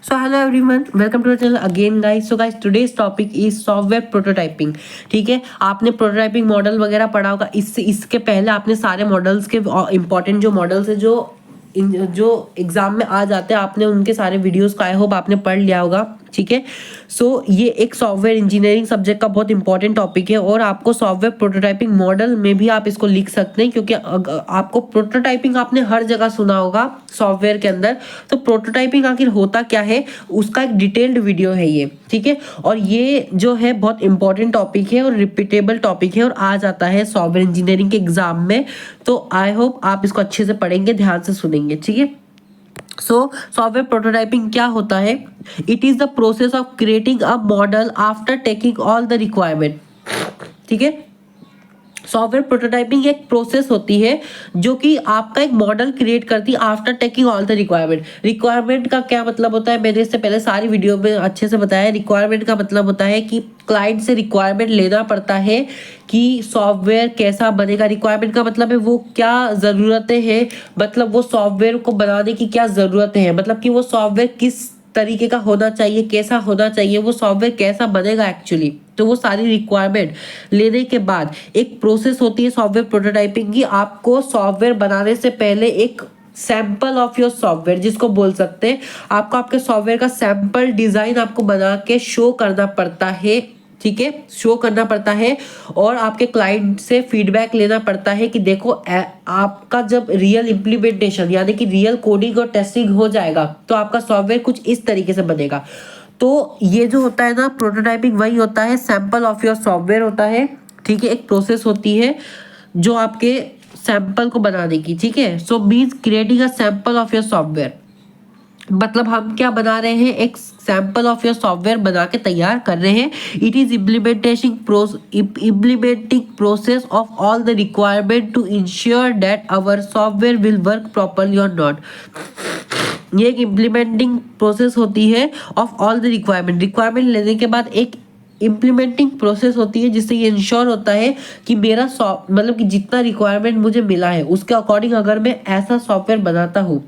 So hello everyone, welcome to the channel again guys. So guys, today's topic is software prototyping. ठीक है, आपने prototyping model वगैरह पढ़ा होगा। इसके पहले आपने सारे मॉडल्स के इंपॉर्टेंट जो मॉडल्स है जो एग्जाम में आ जाते हैं, आपने उनके सारे वीडियोस को आई होप आपने पढ़ लिया होगा। ठीक है, सो ये एक सॉफ्टवेयर इंजीनियरिंग सब्जेक्ट का बहुत इंपॉर्टेंट टॉपिक है और आपको सॉफ्टवेयर प्रोटोटाइपिंग मॉडल में भी आप इसको लिख सकते हैं, क्योंकि आपको प्रोटोटाइपिंग आपने हर जगह सुना होगा सॉफ्टवेयर के अंदर। तो प्रोटोटाइपिंग आखिर होता क्या है, उसका एक डिटेल्ड वीडियो है ये। ठीक है, और ये जो है बहुत इंपॉर्टेंट टॉपिक है और रिपीटेबल टॉपिक है और आ जाता है सॉफ्टवेयर इंजीनियरिंग के एग्जाम में। तो आई होप आप इसको अच्छे से पढ़ेंगे, ध्यान से सुनेंगे। ठीक है, सो सॉफ्टवेयर प्रोटोटाइपिंग क्या होता है? It is the process of creating a model after taking all the requirement. ठीक है, सॉफ्टवेयर प्रोटोटाइपिंग एक प्रोसेस होती है जो कि आपका एक मॉडल क्रिएट करती है after taking all the requirement. Requirement का क्या मतलब होता है, मैंने इससे पहले सारी वीडियो में अच्छे से बताया। रिक्वायरमेंट का मतलब होता है कि क्लाइंट से रिक्वायरमेंट लेना पड़ता है कि सॉफ्टवेयर कैसा बनेगा। रिक्वायरमेंट का मतलब है वो क्या ज़रूरतें हैं, मतलब वो सॉफ्टवेयर को बनाने की क्या ज़रूरतें हैं, मतलब कि वो सॉफ्टवेयर किस तरीके का होना चाहिए, कैसा होना चाहिए, वो सॉफ्टवेयर कैसा बनेगा एक्चुअली। तो वो सारी रिक्वायरमेंट लेने के बाद एक प्रोसेस होती है सॉफ्टवेयर प्रोटोटाइपिंग की। आपको सॉफ्टवेयर बनाने से पहले एक सैंपल ऑफ योर सॉफ्टवेयर जिसको बोल सकते हैं, आपको आपके सॉफ्टवेयर का सैंपल डिजाइन आपको बना के शो करना पड़ता है। ठीक है, शो करना पड़ता है और आपके क्लाइंट से फीडबैक लेना पड़ता है कि देखो आपका जब रियल इम्प्लीमेंटेशन यानी कि रियल कोडिंग और टेस्टिंग हो जाएगा तो आपका सॉफ्टवेयर कुछ इस तरीके से बनेगा। तो ये जो होता है ना प्रोटोटाइपिंग, वही होता है सैंपल ऑफ योर सॉफ्टवेयर होता है। ठीक है, एक प्रोसेस होती है जो आपके सैंपल को बनाने की। ठीक है, so means creating a sample of your software, मतलब हम क्या बना रहे हैं, एक सैंपल ऑफ योर सॉफ्टवेयर बना के तैयार कर रहे हैं। It is implementing process of all the requirement to ensure that our software will work properly और नॉट। ये एक इम्प्लीमेंटिंग प्रोसेस होती है ऑफ ऑल द रिक्वायरमेंट लेने के बाद एक इम्प्लीमेंटिंग प्रोसेस होती है जिससे ये इंश्योर होता है कि मेरा मतलब कि जितना रिक्वायरमेंट मुझे मिला है उसके अकॉर्डिंग अगर मैं ऐसा सॉफ्टवेयर बनाता हूँ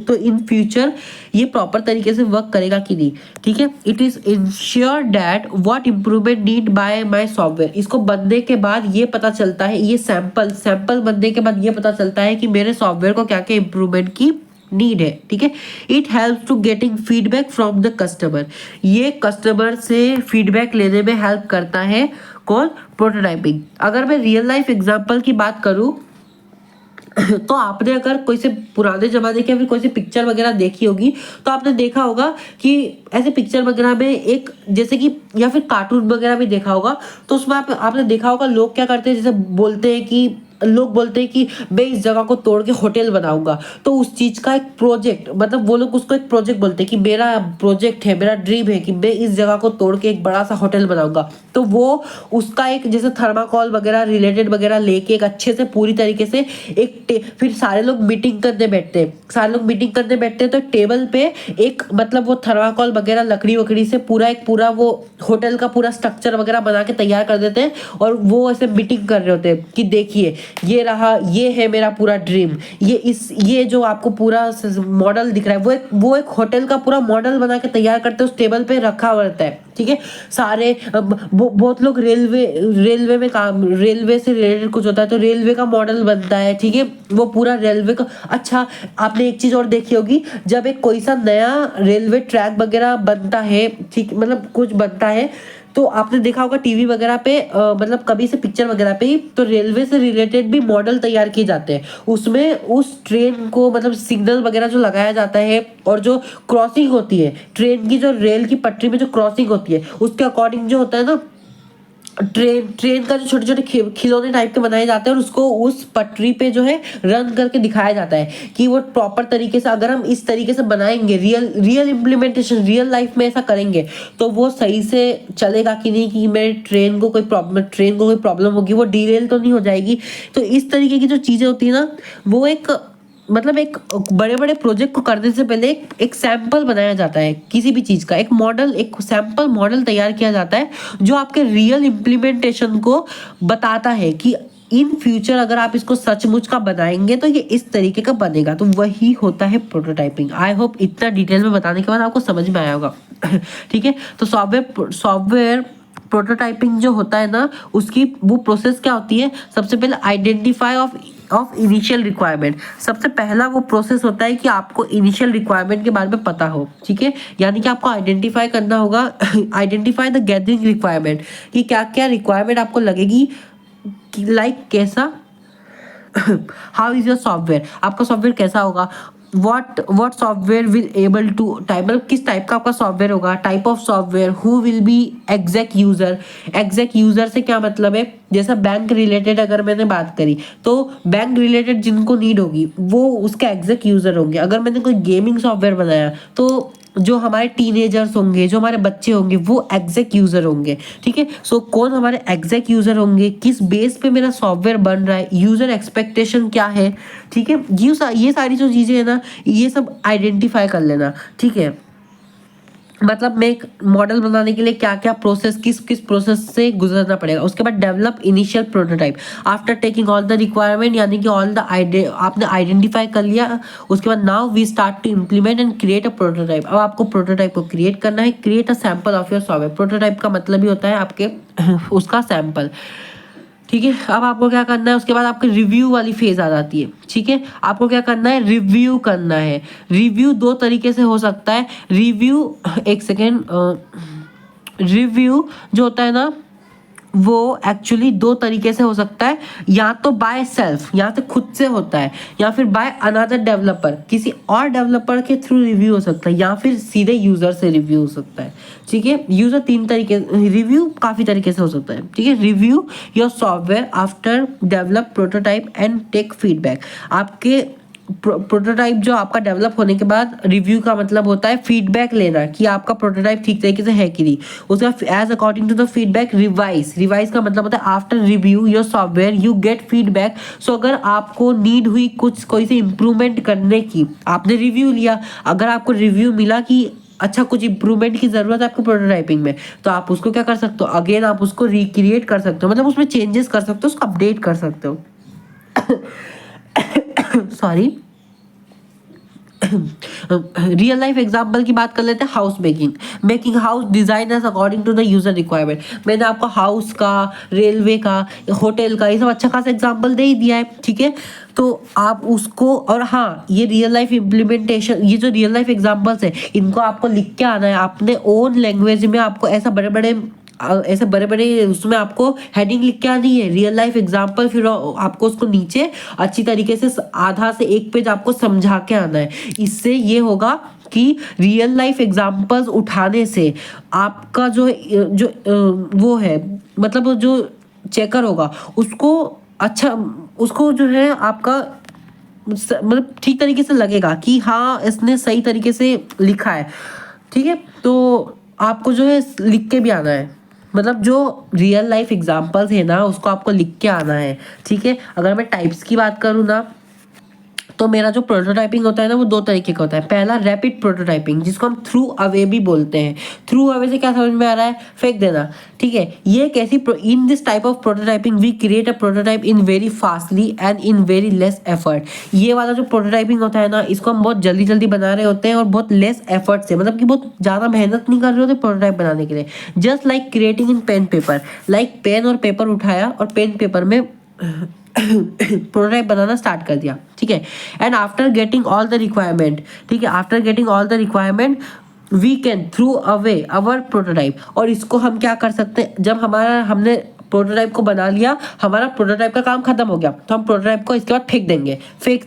तो इन फ्यूचर ये प्रॉपर तरीके से वर्क करेगा कि नहीं। ठीक है, it is ensure that what improvement need bye my software. इसको बनने के बाद ये पता चलता है, ये सैंपल बनने के बाद ये पता चलता है कि मेरे सॉफ्टवेयर को क्या क्या इम्प्रूवमेंट की नीड है। ठीक है, it help to getting feedback from the customer. ये कस्टमर से फीडबैक लेने में हेल्प करता है कौन? प्रोटोटाइपिंग। अगर मैं रियल लाइफ एग्जांपल की बात करूं तो आपने अगर कोई से पुराने जमाने की फिर कोई सी पिक्चर वगैरह देखी होगी तो आपने देखा होगा कि ऐसे पिक्चर वगैरह में एक जैसे कि या फिर कार्टून वगैरह भी देखा होगा तो उसमें आपने देखा होगा लोग क्या करते हैं, जैसे लोग बोलते हैं कि मैं इस जगह को तोड़ के होटल बनाऊंगा। तो उस चीज का एक प्रोजेक्ट, मतलब वो लोग उसको एक प्रोजेक्ट बोलते हैं कि मेरा प्रोजेक्ट है, मेरा ड्रीम है कि मैं इस जगह को तोड़ के एक बड़ा सा होटल बनाऊंगा। तो वो उसका एक जैसे थर्माकोल वगैरह रिलेटेड वगैरह लेके एक अच्छे से पूरी तरीके से फिर सारे लोग मीटिंग करने बैठते हैं तो टेबल पे एक मतलब वो थर्माकोल वगैरह लकड़ी वकड़ी से पूरा वो होटल का पूरा स्ट्रक्चर वगैरह बना के तैयार कर देते हैं और वो ऐसे मीटिंग कर रहे होते हैं कि देखिए ये रहा, ये है मेरा पूरा ड्रीम, ये जो आपको पूरा मॉडल दिख रहा है वो एक होटल का पूरा मॉडल बना के तैयार करते हैं, उस टेबल पे रखा हुआ रहता है। ठीक है, सारे बहुत लोग रेलवे में काम, रेलवे से रिलेटेड कुछ होता है तो रेलवे का मॉडल बनता है। ठीक है, वो पूरा रेलवे का। अच्छा, आपने एक चीज और देखी होगी, जब एक कोई सा नया रेलवे ट्रैक वगैरह बनता है, ठीक मतलब कुछ बनता है तो आपने देखा होगा टीवी वगैरह पे मतलब कभी से पिक्चर वगैरह पे ही तो रेलवे से रिलेटेड भी मॉडल तैयार किए जाते हैं। उसमें उस ट्रेन को मतलब सिग्नल वगैरह जो लगाया जाता है और जो क्रॉसिंग होती है ट्रेन की, जो रेल की पटरी में जो क्रॉसिंग होती है उसके अकॉर्डिंग जो होता है ना ट्रेन का जो छोटे छोटे खिलौने टाइप के बनाए जाते हैं और उसको उस पटरी पे जो है रन करके दिखाया जाता है कि वो प्रॉपर तरीके से अगर हम इस तरीके से बनाएंगे, रियल इम्प्लीमेंटेशन रियल लाइफ में ऐसा करेंगे तो वो सही से चलेगा कि नहीं, कि मेरे ट्रेन को कोई प्रॉब्लम होगी, वो डीरेल तो नहीं हो जाएगी। तो इस तरीके की जो चीज़ें होती है ना, वो एक मतलब एक बड़े बड़े प्रोजेक्ट को करने से पहले एक सैंपल बनाया जाता है, किसी भी चीज़ का एक मॉडल, एक सैंपल मॉडल तैयार किया जाता है जो आपके रियल इम्प्लीमेंटेशन को बताता है कि इन फ्यूचर अगर आप इसको सचमुच का बनाएंगे तो ये इस तरीके का बनेगा। तो वही होता है प्रोटोटाइपिंग। आई होप इतना डिटेल में बताने के बाद आपको समझ में आया होगा। ठीक है, तो सॉफ्टवेयर प्रोटोटाइपिंग जो होता है ना, उसकी वो प्रोसेस क्या होती है, सबसे पहले आइडेंटिफाई ऑफ इनिशियल रिक्वायरमेंट। सबसे पहला वो प्रोसेस होता है कि आपको इनिशियल रिक्वायरमेंट के बारे में पता हो। ठीक है, यानी कि आपको आइडेंटिफाई करना होगा, आइडेंटिफाई द गैदरिंग रिक्वायरमेंट, कि क्या क्या रिक्वायरमेंट आपको लगेगी, लाइक कैसा, हाउ इज योर सॉफ्टवेयर, आपका सॉफ्टवेयर कैसा होगा, what software will able to type, मतलब किस टाइप का आपका सॉफ्टवेयर होगा, type of software, who will be exact user. Exact user से क्या मतलब है, जैसा बैंक रिलेटेड अगर मैंने बात करी तो बैंक रिलेटेड जिनको नीड होगी वो उसके एग्जैक्ट यूजर होंगे। अगर मैंने कोई गेमिंग सॉफ्टवेयर बनाया तो जो हमारे टीनेजर्स होंगे, जो हमारे बच्चे होंगे, वो एग्जैक्ट यूजर होंगे। ठीक है, सो कौन हमारे एग्जैक्ट यूजर होंगे, किस बेस पे मेरा सॉफ्टवेयर बन रहा है, यूजर एक्सपेक्टेशन क्या है। ठीक है, ये सारी जो चीजें है ना, ये सब आइडेंटिफाई कर लेना। ठीक है, मतलब मैं एक मॉडल बनाने के लिए क्या क्या प्रोसेस, किस किस प्रोसेस से गुजरना पड़ेगा। उसके बाद develop initial prototype after taking all the requirement, यानी कि ऑल द आपने आइडेंटिफाई कर लिया। उसके बाद now we start to implement and create a prototype. अब आपको प्रोटोटाइप को क्रिएट करना है। Create a sample of your software. Prototype का मतलब ही होता है आपके उसका सैंपल। ठीक है, अब आपको क्या करना है, उसके बाद आपकी रिव्यू वाली फेज आ जाती है। ठीक है, आपको क्या करना है, रिव्यू करना है। रिव्यू दो तरीके से हो सकता है। रिव्यू, एक सेकेंड, रिव्यू जो होता है ना, वो एक्चुअली दो तरीके से हो सकता है। या तो बाय सेल्फ, या तो खुद से होता है, या फिर बाय अनदर डेवलपर, किसी और डेवलपर के थ्रू रिव्यू हो सकता है, या फिर सीधे यूजर से रिव्यू हो सकता है। ठीक है, यूजर तीन तरीके, रिव्यू काफी तरीके से हो सकता है। ठीक है, review your software after develop prototype and take feedback. आपके प्रोटोटाइप जो आपका डेवलप होने के बाद, रिव्यू का मतलब होता है फीडबैक लेना कि आपका प्रोटोटाइप ठीक तरीके से है कि नहीं। उसका age according to the feedback revise का मतलब होता है after review your software you get feedback. So अगर आपको नीड हुई कुछ कोई सी इंप्रूवमेंट करने की, आपने रिव्यू लिया, अगर आपको रिव्यू मिला कि अच्छा कुछ इंप्रूवमेंट की जरूरत है आपको प्रोटोटाइपिंग में, तो आप उसको क्या कर सकते हो, अगेन आप उसको रिक्रिएट कर सकते हो, मतलब उसमें चेंजेस कर सकते हो, उसको अपडेट कर सकते हो। सॉरी, रियल लाइफ एग्जांपल की बात कर लेते हैं। House making house design as according to the user requirement. मैंने आपको हाउस का, रेलवे का, होटल का, ये सब अच्छा खासा एग्जांपल दे ही दिया है। ठीक है, तो आप उसको, और हाँ, ये रियल लाइफ इम्प्लीमेंटेशन, ये जो रियल लाइफ एग्जांपल्स है, इनको आपको लिख के आना है अपने ओन लैंग्वेज में। आपको ऐसे बड़े बड़े उसमें आपको हेडिंग लिख के आनी है, रियल लाइफ एग्जांपल, फिर आपको उसको नीचे अच्छी तरीके से आधा से एक पेज आपको समझा के आना है। इससे ये होगा कि रियल लाइफ एग्जांपल्स उठाने से आपका वो है, मतलब जो चेकर होगा उसको अच्छा, उसको जो है आपका मतलब ठीक तरीके से लगेगा कि हाँ इसने सही तरीके से लिखा है। ठीक है, तो आपको जो है लिख के भी आना है, मतलब जो रियल लाइफ एग्जांपल्स है ना उसको आपको लिख के आना है। ठीक है, अगर मैं टाइप्स की बात करूँ ना, तो मेरा जो प्रोटोटाइपिंग होता है ना वो दो तरीके का होता है। पहला रैपिड प्रोटोटाइपिंग, जिसको हम थ्रू अवे भी बोलते हैं। थ्रू अवे से क्या समझ में आ रहा है, फेंक देना। ठीक है, ये कैसी, in this type of prototyping we create a prototype in very fastly and in very less effort. ये वाला जो प्रोटोटाइपिंग होता है ना, इसको हम बहुत जल्दी जल्दी बना रहे होते हैं और बहुत लेस एफर्ट से, मतलब कि बहुत ज़्यादा मेहनत नहीं कर रहे होते प्रोटोटाइप बनाने के लिए। Just like creating in pen paper, like pen और पेपर उठाया और पेन पेपर में प्रोटोटाइप बनाना स्टार्ट कर दिया। ठीक है, and after getting all the requirement, ठीक है, after getting all the requirement we can through away our prototype. और इसको हम क्या कर सकते हैं, जब हमने प्रोटोटाइप को बना लिया, हमारा प्रोटोटाइप का काम खत्म हो गया, तो हम प्रोटोटाइप को इसके बाद फेंक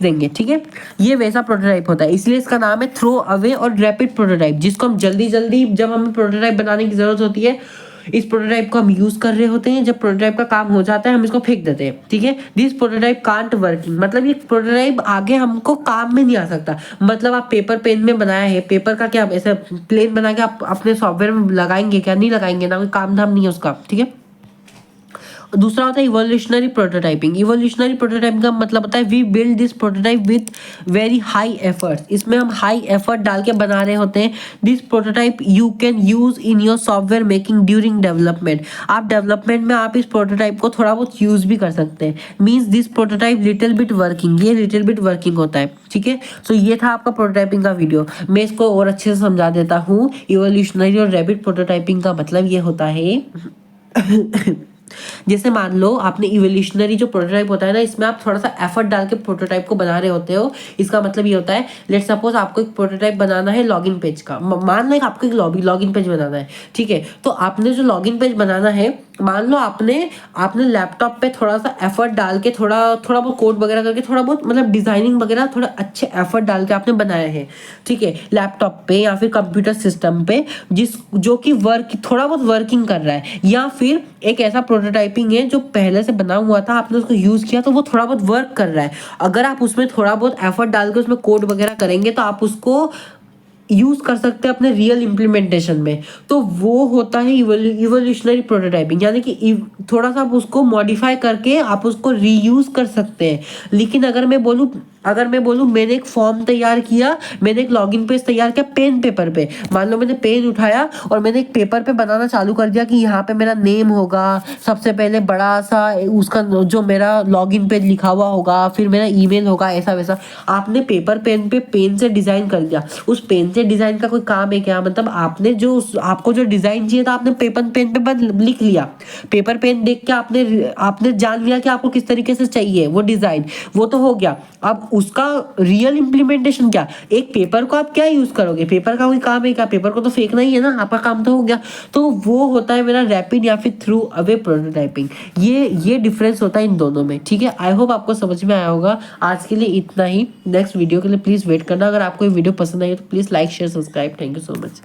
देंगे। ठीक है, ये वैसा प्रोटोटाइप होता है, इसलिए इसका नाम है थ्रो अवे और रैपिड प्रोटोटाइप, जिसको हम जल्दी जल्दी, जब हमें प्रोटोटाइप बनाने की जरूरत होती है, इस प्रोटोटाइप को हम यूज कर रहे होते हैं। जब प्रोटोटाइप का काम हो जाता है हम इसको फेंक देते हैं। ठीक है, दिस प्रोटोटाइप कांट वर्किंग, मतलब ये प्रोटोटाइप आगे हमको काम में नहीं आ सकता। मतलब आप पेपर पेन में बनाया है, पेपर का क्या ऐसा प्लेन बना के आप अपने सॉफ्टवेयर में लगाएंगे क्या, नहीं लगाएंगे ना, कोई काम धाम नहीं है उसका। ठीक है, दूसरा होता है इवोल्यूशनरी प्रोटोटाइपिंग। इवोल्यूशनरी प्रोटोटाइपिंग का मतलब होता है we build this prototype with very high efforts. इसमें हम हाई एफर्ट डाल के बना रहे होते हैं। This prototype you can use in your software making during development. आप डेवलपमेंट में आप इस प्रोटोटाइप को थोड़ा बहुत यूज भी कर सकते हैं। Means this prototype little bit working, ये लिटिल बिट वर्किंग होता है, ठीक है। तो ये था आपका प्रोटोटाइपिंग का वीडियो। मैं इसको और अच्छे से समझा देता हूँ। इवोल्यूशनरी और रैपिड प्रोटोटाइपिंग का मतलब ये होता है जैसे मान लो आपने इवोल्यूशनरी जो प्रोटोटाइप होता है ना, इसमें आप थोड़ा सा एफर्ट डाल के प्रोटोटाइप को बना रहे होते हो। इसका मतलब ये होता है, लेट सपोज आपको एक प्रोटोटाइप बनाना है लॉगिन पेज का। मान लो आपको एक लॉगिन पेज बनाना है, ठीक है। तो आपने जो लॉगिन पेज बनाना है, मान लो आपने लैपटॉप पे थोड़ा सा एफर्ट डाल के थोड़ा बहुत कोड वगैरह करके थोड़ा बहुत मतलब डिजाइनिंग वगैरह थोड़ा अच्छे एफर्ट डाल के आपने बनाया है, ठीक है, लैपटॉप पे या फिर कंप्यूटर सिस्टम पे, जो कि थोड़ा बहुत वर्किंग कर रहा है। या फिर एक ऐसा प्रोटोटाइपिंग है जो पहले से बना हुआ था, आपने उसको यूज किया तो वो थोड़ा बहुत वर्क कर रहा है। अगर आप उसमें थोड़ा बहुत एफर्ट डाल के उसमें कोड वगैरह करेंगे तो आप उसको यूज कर सकते हैं अपने रियल इम्प्लीमेंटेशन में। तो वो होता है इवोल्यूशनरी प्रोटोटाइपिंग, यानी कि थोड़ा सा आप उसको मॉडिफाई करके आप उसको रीयूज कर सकते हैं। लेकिन अगर मैं बोलूँ मैंने एक फॉर्म तैयार किया, मैंने एक लॉगिन पेज तैयार किया पेन पेपर पे। मान लो मैंने पेन उठाया और मैंने एक पेपर पे बनाना चालू कर दिया कि यहाँ पे मेरा नेम होगा, सबसे पहले बड़ा सा उसका जो मेरा लॉगिन पेज लिखा हुआ होगा, फिर मेरा ईमेल होगा, ऐसा वैसा। आपने पेन पे पेन से डिजाइन कर दिया। उस पेन से डिजाइन का कोई काम है क्या? मतलब आपने आपको जो डिजाइन चाहिए था आपने पेन पे बस लिख लिया। पेपर पेन देख के आपने जान लिया कि आपको किस तरीके से चाहिए वो डिजाइन, वो तो हो गया। अब उसका रियल इम्प्लीमेंटेशन क्या? एक पेपर को आप क्या यूज करोगे? पेपर का कोई काम है क्या? पेपर को तो फेंकना ही है ना, आपका काम तो हो गया। तो वो होता है मेरा रैपिड या फिर थ्रू अवे प्रोटोटाइपिंग। ये डिफरेंस होता है इन दोनों में, ठीक है। आई होप आपको समझ में आया होगा। आज के लिए इतना ही। नेक्स्ट वीडियो के लिए प्लीज वेट करना। अगर आपको ये वीडियो पसंद आई तो please like share subscribe. Thank you so much.